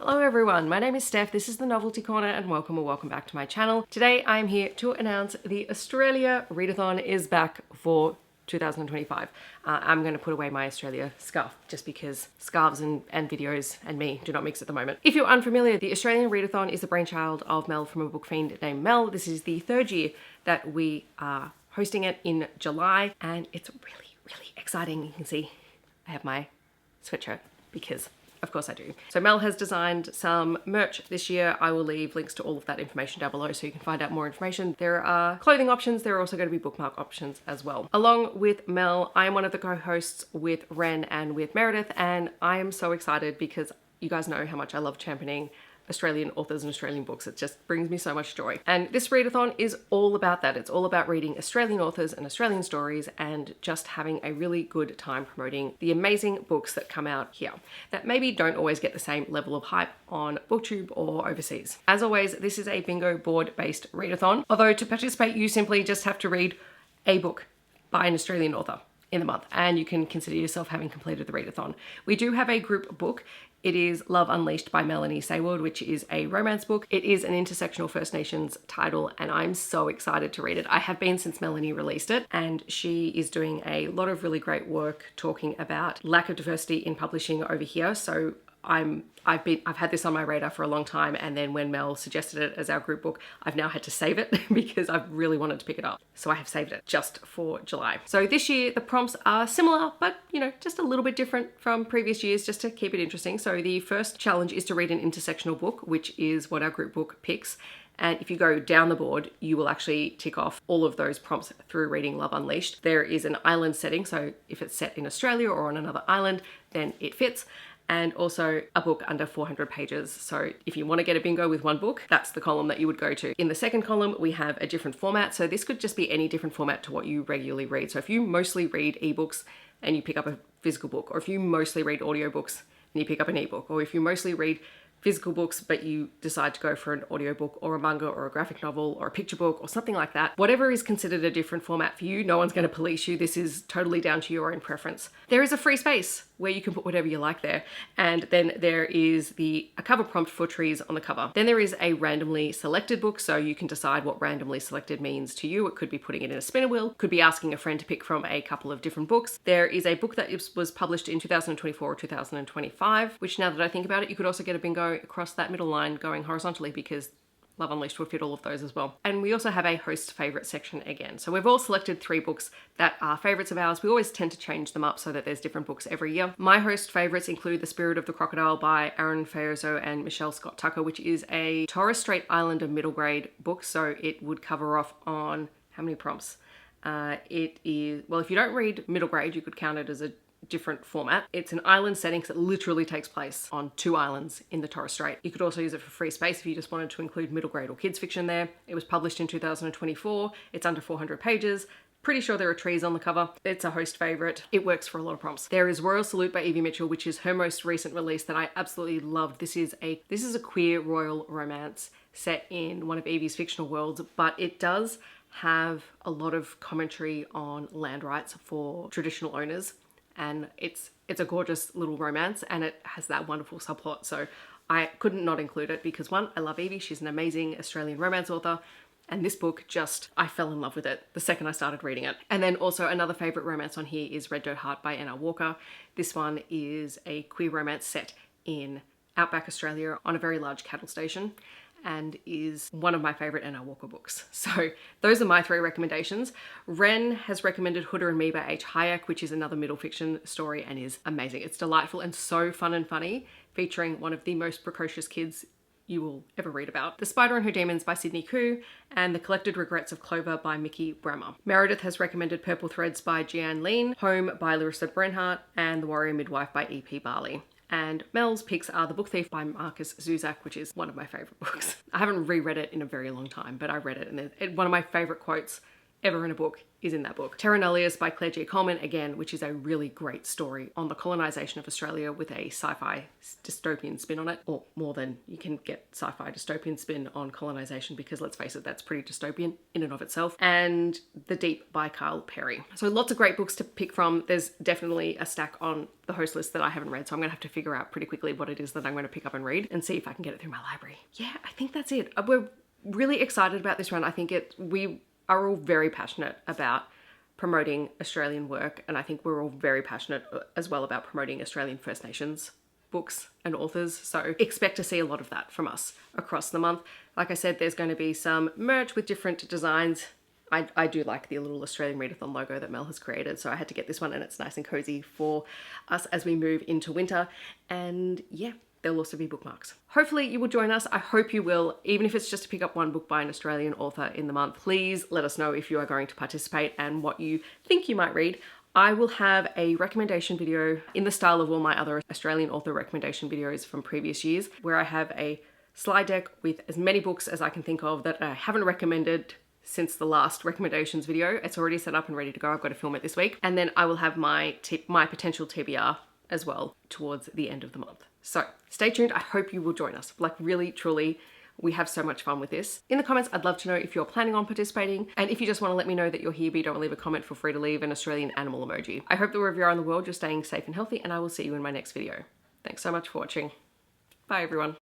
Hello everyone, my name is Steph, this is the Novelty Corner and welcome back to my channel. Today I'm here to announce the Australia Readathon is back for 2025. I'm going to put away my Australia scarf just because scarves and videos and me do not mix at the moment. If you're unfamiliar, the Australian Readathon is the brainchild of Mel from a book fiend named Mel. This is the third year that we are hosting it in July and it's really exciting. You can see I have my sweatshirt because of course I do. So Mel has designed some merch this year. I will leave links to all of that information down below so you can find out more information. There are clothing options. There are also going to be bookmark options as well. Along with Mel, I am one of the co-hosts with Wren and with Meredith, and I am so excited because you guys know how much I love championing Australian authors and Australian books. It just brings me so much joy. And this readathon is all about that. It's all about reading Australian authors and Australian stories and just having a really good time promoting the amazing books that come out here that maybe don't always get the same level of hype on BookTube or overseas. As always, this is a bingo board based readathon, although to participate you simply just have to read a book by an Australian author in the month and you can consider yourself having completed the readathon. We do have a group book. It is Love Unleashed by Melanie Sayward, which is a romance book. It is an intersectional First Nations title and I'm so excited to read it. I have been since Melanie released it and she is doing a lot of really great work talking about lack of diversity in publishing over here. So I've had this on my radar for a long time, and then when Mel suggested it as our group book, I've now had to save it because I've really wanted to pick it up. So I have saved it just for July. So this year the prompts are similar, but you know, just a little bit different from previous years just to keep it interesting. So the first challenge is to read an intersectional book, which is what our group book picks. And if you go down the board, you will actually tick off all of those prompts through reading Love Unleashed. There is an island setting, so if it's set in Australia or on another island, then it fits. And also a book under 400 pages. So if you want to get a bingo with one book, that's the column that you would go to. In the second column, we have a different format. So this could just be any different format to what you regularly read. So if you mostly read ebooks and you pick up a physical book, or if you mostly read audiobooks and you pick up an ebook, or if you mostly read physical books but you decide to go for an audiobook or a manga or a graphic novel or a picture book or something like that, whatever is considered a different format for you, no one's going to police you. This is totally down to your own preference. There is a free space where you can put whatever you like there, and then there is a cover prompt for trees on the cover. Then there is a randomly selected book, so you can decide what randomly selected means to you. It could be putting it in a spinner wheel, could be asking a friend to pick from a couple of different books. There is a book that was published in 2024 or 2025, which now that I think about it, you could also get a bingo across that middle line going horizontally because Love Unleashed would fit all of those as well. And we also have a host favorite section again. So we've all selected 3 books that are favorites of ours. We always tend to change them up so that there's different books every year. My host favorites include The Spirit of the Crocodile by Aaron Feioso and Michelle Scott Tucker, which is a Torres Strait Islander middle grade book. So it would cover off on how many prompts? It is, well, if you don't read middle grade, you could count it as a different format. It's an island setting because it literally takes place on 2 islands in the Torres Strait. You could also use it for free space if you just wanted to include middle grade or kids fiction there. It was published in 2024. It's under 400 pages. Pretty sure there are trees on the cover. It's a host favorite. It works for a lot of prompts. There is Royal Salute by Evie Mitchell, which is her most recent release that I absolutely loved. This is a queer royal romance set in one of Evie's fictional worlds, but it does have a lot of commentary on land rights for traditional owners. And it's a gorgeous little romance and it has that wonderful subplot. So I couldn't not include it because 1, I love Evie. She's an amazing Australian romance author. And this book I fell in love with it the second I started reading it. And then also another favorite romance on here is Red Dirt Heart by N.R. Walker. This one is a queer romance set in outback Australia on a very large cattle station and is one of my favorite N.R. Walker books. So those are my 3 recommendations. Wren has recommended Huda and Me by H. Hayek, which is another middle fiction story and is amazing. It's delightful and so fun and funny, featuring one of the most precocious kids you will ever read about. The Spider and Her Demons by Sydney Koo and The Collected Regrets of Clover by Mickey Brammer. Meredith has recommended Purple Threads by Jeanne Lean, Home by Larissa Brenhart, and The Warrior Midwife by E.P. Barley. And Mel's picks are The Book Thief by Marcus Zuzak, which is one of my favorite books. I haven't reread it in a very long time, but I read it and one of my favorite quotes ever in a book is in that book. Terra Nullius by Claire G. Coleman, again, which is a really great story on the colonisation of Australia with a sci-fi dystopian spin on it, or more than you can get sci-fi dystopian spin on colonisation, because let's face it, that's pretty dystopian in and of itself. And The Deep by Kyle Perry. So lots of great books to pick from. There's definitely a stack on the host list that I haven't read, so I'm gonna have to figure out pretty quickly what it is that I'm gonna pick up and read and see if I can get it through my library. Yeah, I think that's it. We're really excited about this run. I think we are all very passionate about promoting Australian work, and I think we're all very passionate as well about promoting Australian First Nations books and authors, so expect to see a lot of that from us across the month. Like I said, there's going to be some merch with different designs. I do like the little Australian Readathon logo that Mel has created, so I had to get this one, and it's nice and cozy for us as we move into winter. And yeah, there'll also be bookmarks. Hopefully you will join us. I hope you will, even if it's just to pick up one book by an Australian author in the month. Please let us know if you are going to participate and what you think you might read. I will have a recommendation video in the style of all my other Australian author recommendation videos from previous years, where I have a slide deck with as many books as I can think of that I haven't recommended since the last recommendations video. It's already set up and ready to go. I've got to film it this week. And then I will have my potential TBR as well towards the end of the month. So stay tuned. I hope you will join us. Like, really, truly, we have so much fun with this. In the comments, I'd love to know if you're planning on participating. And if you just want to let me know that you're here but you don't want to leave a comment, feel free to leave an Australian animal emoji. I hope that wherever you are in the world, you're staying safe and healthy, and I will see you in my next video. Thanks so much for watching. Bye, everyone.